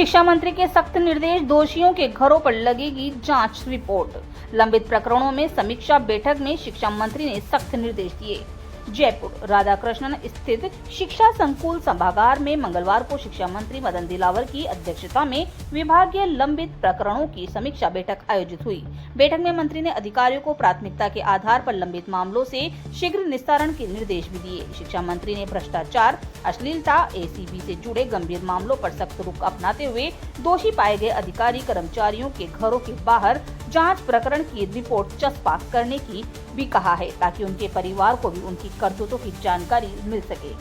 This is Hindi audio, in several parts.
शिक्षा मंत्री के सख्त निर्देश, दोषियों के घरों पर लगेगी जांच रिपोर्ट। लंबित प्रकरणों में समीक्षा बैठक में शिक्षा मंत्री ने सख्त निर्देश दिए। जयपुर राधाकृष्णन स्थित शिक्षा संकुल सभागार में मंगलवार को शिक्षा मंत्री मदन दिलावर की अध्यक्षता में विभागीय लंबित प्रकरणों की समीक्षा बैठक आयोजित हुई। बैठक में मंत्री ने अधिकारियों को प्राथमिकता के आधार पर लंबित मामलों से शीघ्र निस्तारण के निर्देश भी दिए। शिक्षा मंत्री ने भ्रष्टाचार, अश्लीलता, एसीबी से जुड़े गंभीर मामलों पर सख्त रुख अपनाते हुए दोषी पाए गए अधिकारी कर्मचारियों के घरों के बाहर जांच प्रकरण की रिपोर्ट चस्पा करने की भी कहा है, ताकि उनके परिवार को भी उनकी करतूतों की जानकारी मिल सके।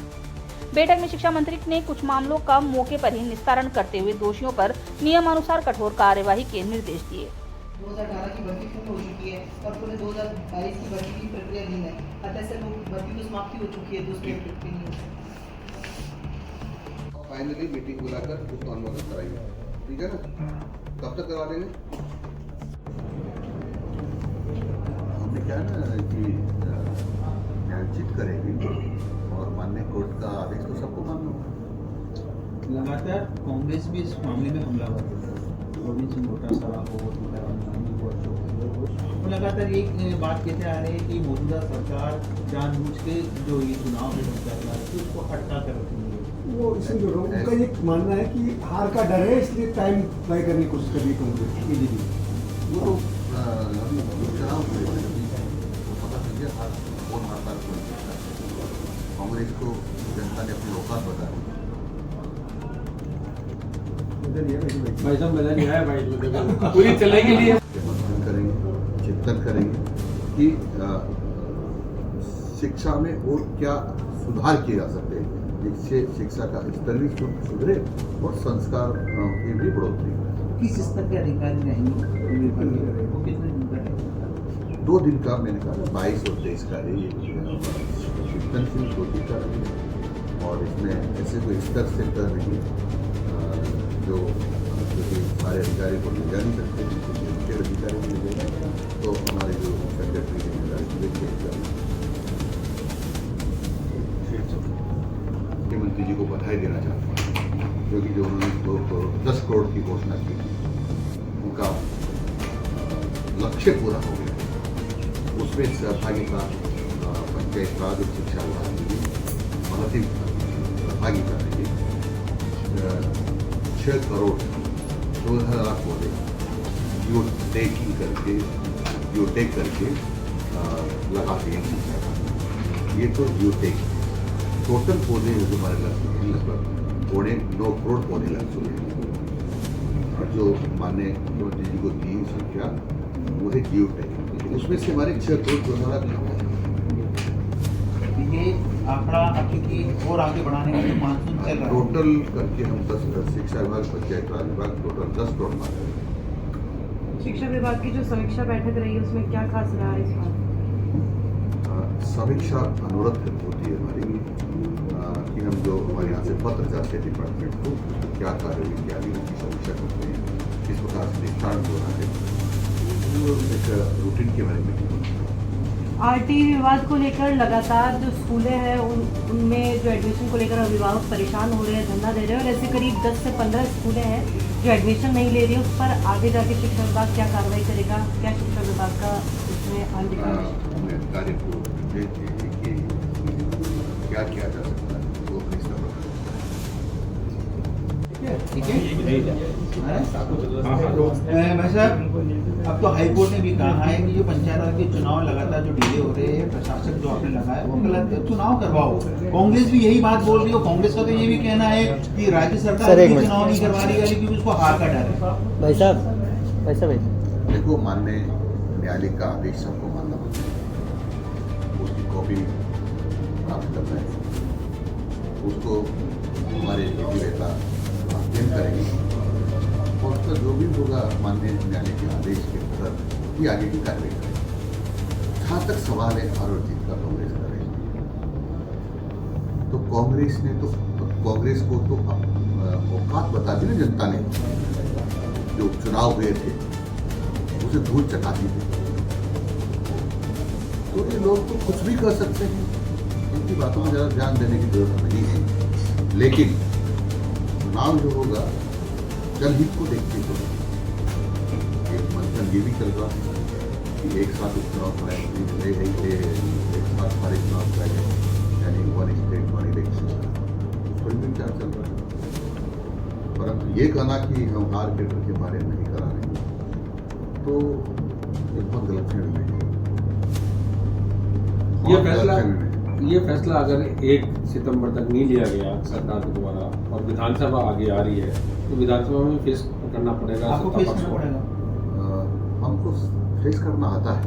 बैठक में शिक्षा मंत्री ने कुछ मामलों का मौके पर ही निस्तारण करते हुए दोषियों पर नियमानुसार कठोर कार्यवाही के निर्देश दिए। 2018 की भर्ती पूर्ण हो चुकी है और पूरे 2022 की भर्ती की प्रक्रिया नहीं है। अतः से भर्ती तो समाप्ति हो चुकी है दूसरे प्रक्रिया नहीं है। फाइनली मीटिंग बुलाकर उसको अनुमोदन कराएंगे, ठीक है ना? कब तक करवा देंगे? हमने क्या ना कि न्यायोचित करेंगे और माननीय कोर्ट का आदेश तो सबको मानना होगा। लगातार कांग्रेस भी इस मामले में हमलावर है। गोविंद सिंह डोटासरा हो, वो लगातार एक बात कहते आ रहे हैं कि मौजूदा सरकार जानबूझ के जो ये चुनाव में चल रहा है उसको अटका कर रखी है। वो इसमें जो उनका ये मानना है कि हार का डर है, इसलिए टाइम बाय करने की कोशिश कर रही है कांग्रेस बीजेपी। वो तो चुनाव हुए पता चल गया हार कौन हारता है। कांग्रेस को जनता ने अपनी औकात बता दी। भाई साहब मजा नहीं आया भाई, पूरी चलेगी लिए मंथन करेंगे, चिंतन करेंगे कि शिक्षा में और क्या सुधार किए जा सकते हैं, जिससे शिक्षा का स्तर भी सुधरे और संस्कार की भी बढ़ोतरी। किस स्तर के अधिकारी रहेंगे, वो कितने दिन का रहेंगे? 2 दिन का मैंने कहा 22 और 23 का है ये चिंतन सिंह 2 दिन का रहेगा और इसमें ऐसे कोई स्तर से कर नहीं जो सारे अधिकारी को ले जा नहीं सकते, उनके अधिकारी को ले जाएंगे तो हमारे जो सेक्रेटरी के मुख्यमंत्री जी को बधाई देना चाहता हूँ, क्योंकि जो उन्होंने 10 करोड़ की घोषणा की थी उनका लक्ष्य पूरा हो गया। उसमें सहभागिता पंचायत राज और शिक्षा विभाग की महती सहभागिता रही। 6 करोड़ 14 लाख पौधे जियो टैग करके लगाते हैं। ये तो जियो टैग टोटल पौधे जो हमारे लगभग 9 करोड़ पौधे लग चुके हैं और जो माननीय मुख्यमंत्री जी को दी संख्या वो है जियो टैग, उसमें से हमारे 6 करोड़ 14 लाख लग गए। ये आंकड़ा आपकी और आगे बढ़ाने का जो मानसून चल रहा है टोटल करके हम 10 शिक्षा विभाग, पंचायत राज विभाग टोटल 10 करोड़ मांग रहे हैं। शिक्षा विभाग की जो समीक्षा बैठक रही है उसमें क्या खास रहा है इस बार? समीक्षा अनुरत होती है हमारी कि हम जो हमारे यहाँ से पत्र जाते हैं डिपार्टमेंट को क्या कार्य क्या नहीं उनकी समीक्षा करते हैं, किस प्रकार से निस्तारण हो रहा है, एक रूटीन के बारे में। आरटी विवाद को लेकर लगातार जो स्कूलें हैं उनमें जो एडमिशन को लेकर अभिभावक परेशान हो रहे हैं, धरना दे रहे हैं और ऐसे करीब 10 से 15 स्कूलें हैं जो एडमिशन नहीं ले रही है। उस पर आगे जाके शिक्षा विभाग क्या कार्रवाई करेगा? क्या शिक्षा विभाग का इसमें अधिकारी को क्या किया जा सकता है वो अपनी स्तर पर। ठीक है भाई साहब, अब तो हाईकोर्ट ने भी कहा है कि जो पंचायत राज के चुनाव लगातार जो डिले हो रहे हैं, प्रशासक जो आपने लगाया वो गलत है, चुनाव करवाओ। कांग्रेस भी यही बात बोल रही हो। कांग्रेस का तो ये भी कहना है कि राज्य सरकार भी चुनाव नहीं करवा रही है क्योंकि उसको हार का डर है। भाई साहब देखो, माननीय न्यायालय का आदेश सबको मानना होता है, उसकी कॉपी प्राप्त करना है, उसको हमारे विधिवेता अध्ययन करेंगे और उसका जो भी होगा माननीय न्यायालय के आदेश के तहत ही आगे की कार्रवाई करेंगे। जहाँ तक सवाल है हार और जीत का कांग्रेस करेगी, तो कांग्रेस को तो औकात बता दी ना जनता ने। जो चुनाव हुए थे उसे धूल चटाती थी, तो ये लोग तो कुछ भी कर सकते हैं, इनकी बातों में ज़्यादा ध्यान देने की जरूरत नहीं है। लेकिन चुनाव जो होगा जनहित को देखते हुए एक मंथन ये भी चल रहा है कि एक साथ उपचुनाव कराए, एक साथ सारे चुनाव कराए जाए, यानी वन स्टेट वन इलेक्शन, उस पर भी विचार चल रहा है। परंतु ये कहना कि हम हार के डर के बारे में नहीं करा रहे तो ये बहुत गलतफहमी में है। ये फैसला अगर 1 सितंबर तक नहीं लिया गया सरकार के द्वारा और विधानसभा आगे आ रही है तो विधानसभा में फेस करना पड़ेगा, आपको सत्ता फेस पक्ष करना को। पड़ेगा। हमको फेस करना आता है,